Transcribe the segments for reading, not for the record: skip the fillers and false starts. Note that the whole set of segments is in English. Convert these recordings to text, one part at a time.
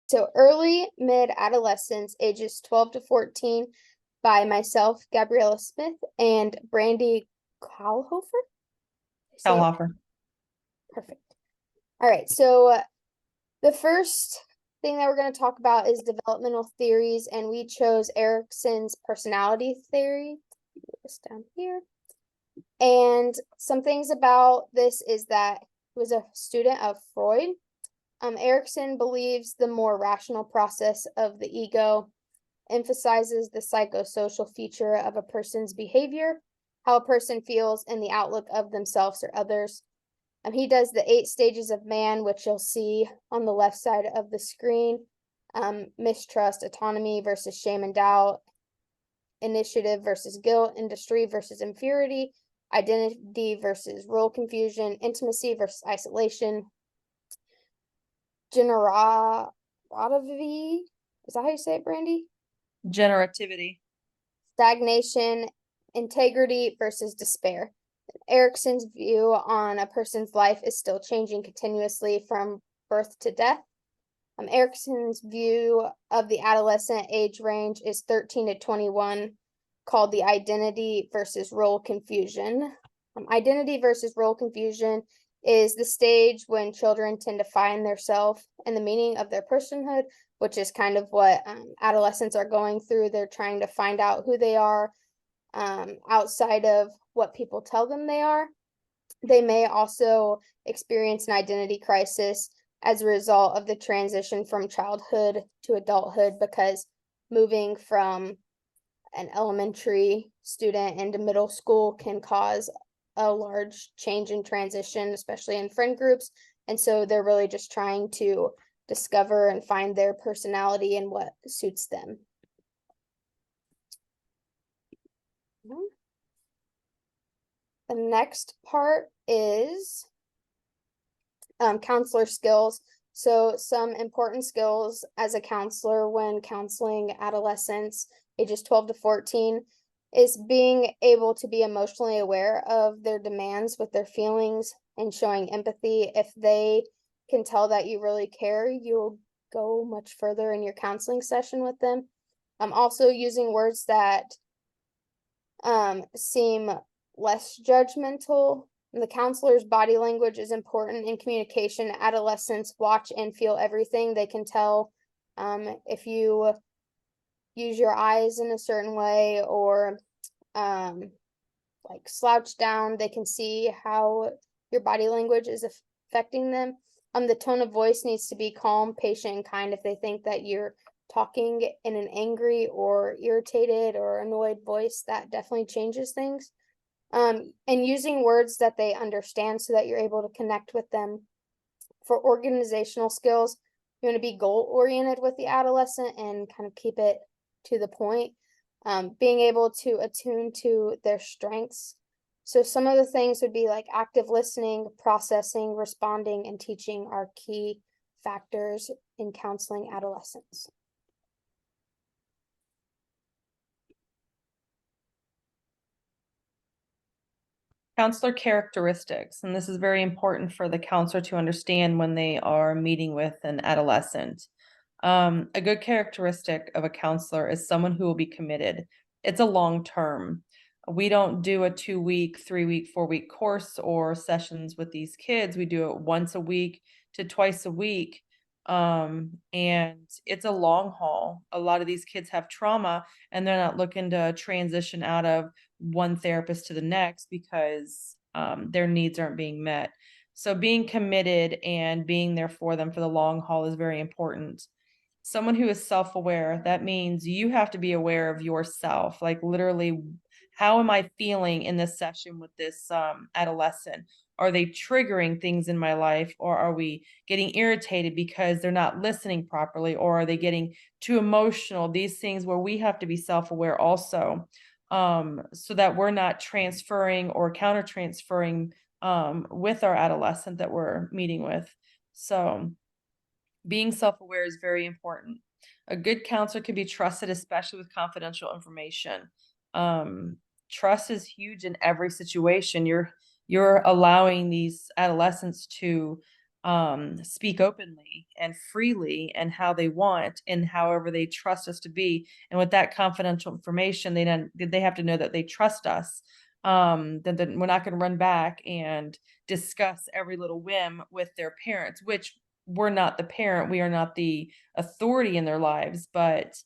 So early mid adolescence, ages 12 to 14, by myself, Gabriella Smith, and Brandy Kahlhofer. Say it Hellhofer. perfect. All right, so the first thing that we're going to talk about is developmental theories, and we chose Erikson's personality theory. Put this down here. And some things about this is that he was a student of Freud. Erikson believes the more rational process of the ego emphasizes the psychosocial feature of a person's behavior, how a person feels, and the outlook of themselves or others. He does the 8 stages of man, which you'll see on the left side of the screen. Mistrust, autonomy versus shame and doubt, initiative versus guilt, industry versus inferiority, identity versus role confusion, intimacy versus isolation, generativity. Is that how you say it, Brandy? Generativity. Stagnation, integrity versus despair. Erikson's view on a person's life is still changing continuously from birth to death. Erikson's view of the adolescent age range is 13 to 21, called the identity versus role confusion. Identity versus role confusion is the stage when children tend to find their self and the meaning of their personhood, which is kind of what adolescents are going through. They're trying to find out who they are outside of what people tell them they are. They may also experience an identity crisis as a result of the transition from childhood to adulthood, because moving from an elementary student into middle school can cause a large change in transition, especially in friend groups. And so they're really just trying to discover and find their personality and what suits them. The next part is counselor skills. So some important skills as a counselor when counseling adolescents ages 12 to 14 is being able to be emotionally aware of their demands with their feelings and showing empathy. If they can tell that you really care, you'll go much further in your counseling session with them. Also using words that seem less judgmental. The counselor's body language is important in communication. Adolescents watch and feel everything. They can tell if you use your eyes in a certain way or like slouch down. They can see how your body language is affecting them. The tone of voice needs to be calm, patient, and kind. If they think that you're talking in an angry or irritated or annoyed voice, that definitely changes things. And using words that they understand so that you're able to connect with them. For organizational skills, you want to be goal oriented with the adolescent and kind of keep it to the point. Being able to attune to their strengths. So some of the things would be like active listening, processing, responding, and teaching are key factors in counseling adolescents. Counselor characteristics, and this is very important for the counselor to understand when they are meeting with an adolescent. A good characteristic of a counselor is someone who will be committed. It's a long term. We don't do a 2 week, 3 week, 4 week course or sessions with these kids. We do it once a week to twice a week. And it's a long haul. A lot of these kids have trauma and they're not looking to transition out of one therapist to the next because their needs aren't being met. So being committed and being there for them for the long haul is very important. Someone who is self-aware, that means you have to be aware of yourself, like literally, how am I feeling in this session with this adolescent? Are they triggering things in my life, or are we getting irritated because they're not listening properly, or are they getting too emotional? These things where we have to be self-aware also, so that we're not transferring or counter transferring with our adolescent that we're meeting with. So being self-aware is very important. A good counselor can be trusted, especially with confidential information. Trust is huge in every situation. You're allowing these adolescents to speak openly and freely and how they want and however they trust us to be. And with that confidential information, they have to know that they trust us. Then we're not going to run back and discuss every little whim with their parents, which we're not the parent, we are not the authority in their lives, but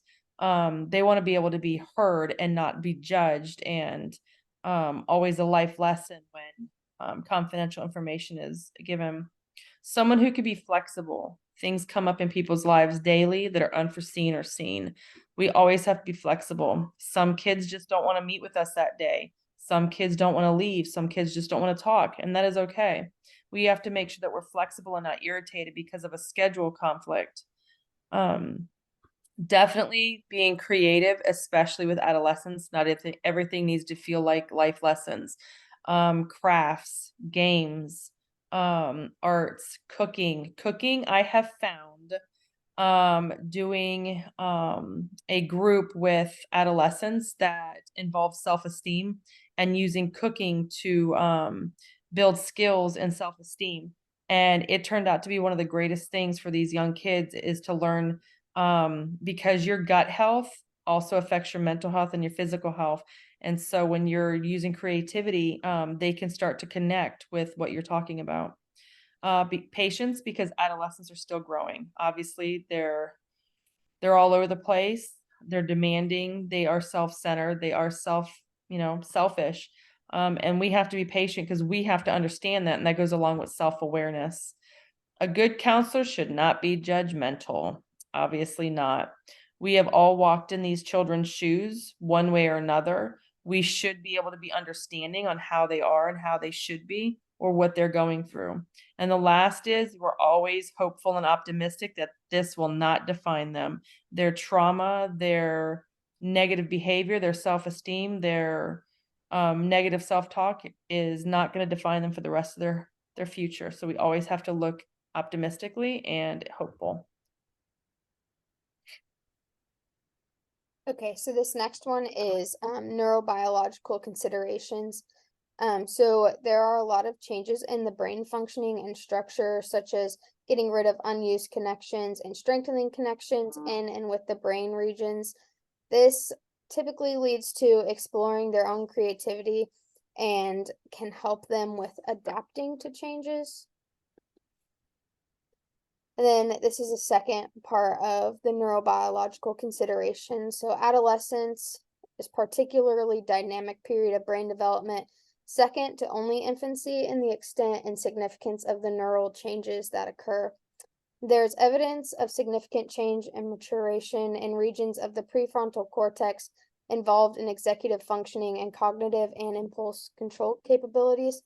they want to be able to be heard and not be judged. And always a life lesson when confidential information is given. Someone who could be flexible. Things come up in people's lives daily that are unforeseen or seen. We always have to be flexible. Some kids just don't want to meet with us that day. Some kids don't want to leave. Some kids just don't want to talk, and that is okay. We have to make sure that we're flexible and not irritated because of a schedule conflict. Definitely being creative, especially with adolescents. Not everything needs to feel like life lessons. Crafts, games, arts, cooking. Cooking, I have found doing a group with adolescents that involves self-esteem and using cooking to build skills and self-esteem. And it turned out to be one of the greatest things for these young kids is to learn, because your gut health also affects your mental health and your physical health. And so when you're using creativity, they can start to connect with what you're talking about. Patience, because adolescents are still growing. Obviously, they're all over the place. They're demanding. They are self-centered. They are selfish. And we have to be patient because we have to understand that, and that goes along with self-awareness. A good counselor should not be judgmental. Obviously not. We have all walked in these children's shoes one way or another. We should be able to be understanding on how they are and how they should be or what they're going through. And the last is we're always hopeful and optimistic that this will not define them. Their trauma, their negative behavior, their self-esteem, their negative self-talk is not going to define them for the rest of their future. So we always have to look optimistically and hopeful. Okay, so this next one is neurobiological considerations. So there are a lot of changes in the brain functioning and structure, such as getting rid of unused connections and strengthening connections in and with the brain regions. This typically leads to exploring their own creativity and can help them with adapting to changes. And then this is a second part of the neurobiological consideration. So adolescence is particularly dynamic period of brain development, second to only infancy in the extent and significance of the neural changes that occur. There's evidence of significant change and maturation in regions of the prefrontal cortex involved in executive functioning and cognitive and impulse control capabilities.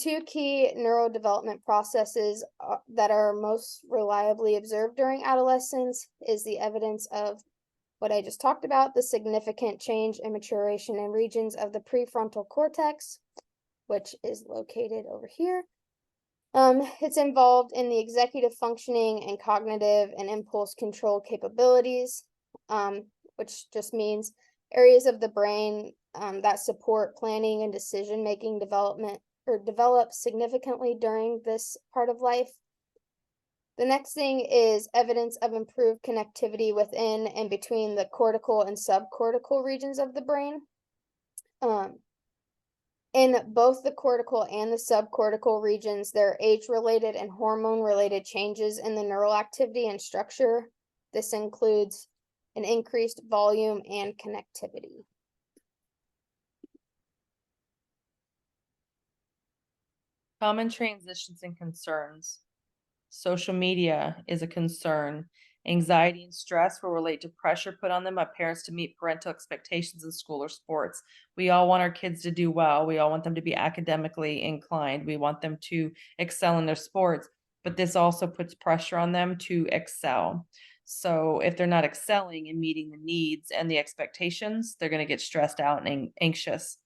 Two key neurodevelopment processes that are most reliably observed during adolescence is the evidence of what I just talked about, the significant change and maturation in regions of the prefrontal cortex, which is located over here. It's involved in the executive functioning and cognitive and impulse control capabilities, which just means areas of the brain that support planning and decision-making development or develop significantly during this part of life. The next thing is evidence of improved connectivity within and between the cortical and subcortical regions of the brain. In both the cortical and the subcortical regions, there are age-related and hormone-related changes in the neural activity and structure. This includes an increased volume and connectivity. Common transitions and concerns. Social media is a concern. Anxiety and stress will relate to pressure put on them by parents to meet parental expectations in school or sports. We all want our kids to do well. We all want them to be academically inclined. We want them to excel in their sports, but this also puts pressure on them to excel. So if they're not excelling and meeting the needs and the expectations, they're going to get stressed out and anxious.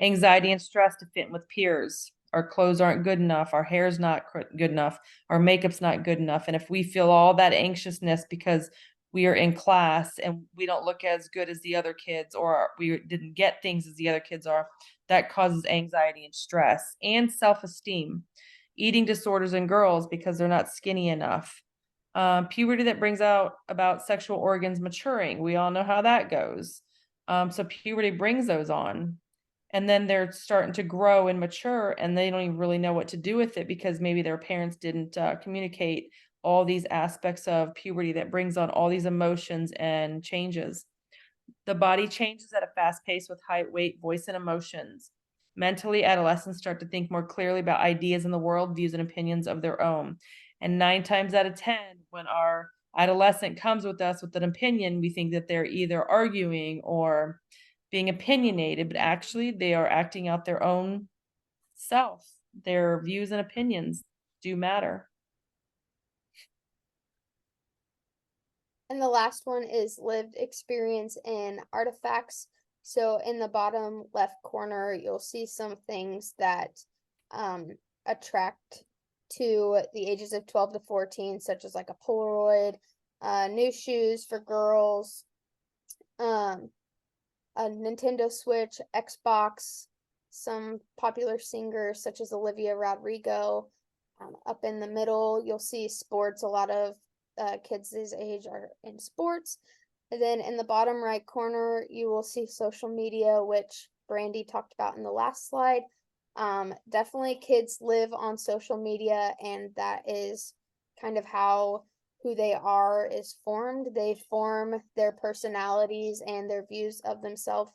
Anxiety and stress to fit in with peers. Our clothes aren't good enough, our hair's not good enough, our makeup's not good enough. And if we feel all that anxiousness because we are in class and we don't look as good as the other kids, or we didn't get things as the other kids are, that causes anxiety and stress and self-esteem. eating disorders in girls because they're not skinny enough. Puberty that brings out about sexual organs maturing. We all know how that goes. So puberty brings those on. And then they're starting to grow and mature, and they don't even really know what to do with it because maybe their parents didn't communicate all these aspects of puberty that brings on all these emotions and changes. The body changes at a fast pace with height, weight, voice, and emotions. Mentally, adolescents start to think more clearly about ideas in the world, views, and opinions of their own. And 9 times out of 10, when our adolescent comes with us with an opinion, we think that they're either arguing or being opinionated, but actually they are acting out their own self. Their views and opinions do matter. And the last one is lived experience in artifacts. So in the bottom left corner, you'll see some things that attract to the ages of 12 to 14, such as like a Polaroid, new shoes for girls, a Nintendo Switch, Xbox, some popular singers such as Olivia Rodrigo. Up in the middle, you'll see sports. A lot of kids this age are in sports. And then in the bottom right corner, you will see social media, which Brandy talked about in the last slide. Definitely kids live on social media, and that is kind of how who they are is formed. They form their personalities and their views of themselves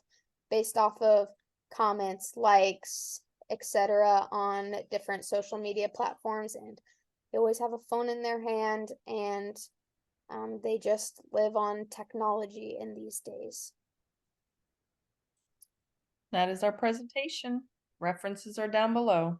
based off of comments, likes, etc. on different social media platforms, and they always have a phone in their hand, and they just live on technology in these days. That is our presentation. References are down below.